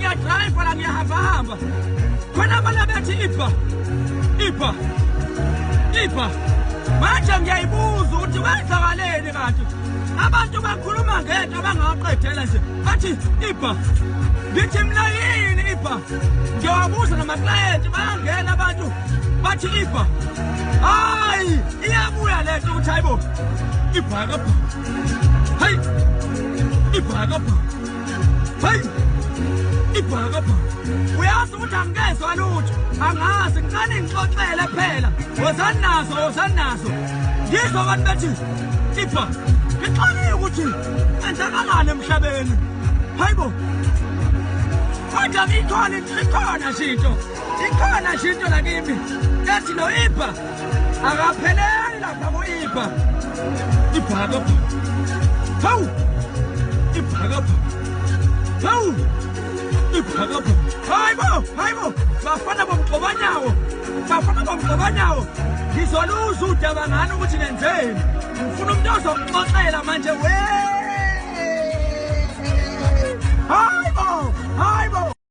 ngiyadrive la ngiyahamba khona abanye bethi ipha manje ngiyayibuza ukuthi wenzakaleni kanti abantu bakhuluma ngento bangaqedela nje bathi ipha ngithi mina yini ipha ngiyabuza nama-client bayangena abantu bathi ipha hayi iyabuya lento ukuthi hayibo ibhakabha hayi ibhakabha hayi ibhakabha uyazi ukuthi angezwa lutho angazi ngicane ngixoxele phela wozani nazo ngizwa abantu bethi ipha ngixolile ukuthi enzakalani emhlabeni hayibo kodwa ikhona shinto lakimi ethi lo ipha akapheleli lapha ku-ipha ibhakabha hawu ibhakabha hawu ibhakabha hayibo bafana bomgxobanyawo ngizoluza udaba ngani ukuthi nenzeni ngifuna umuntu ozongixoxela manje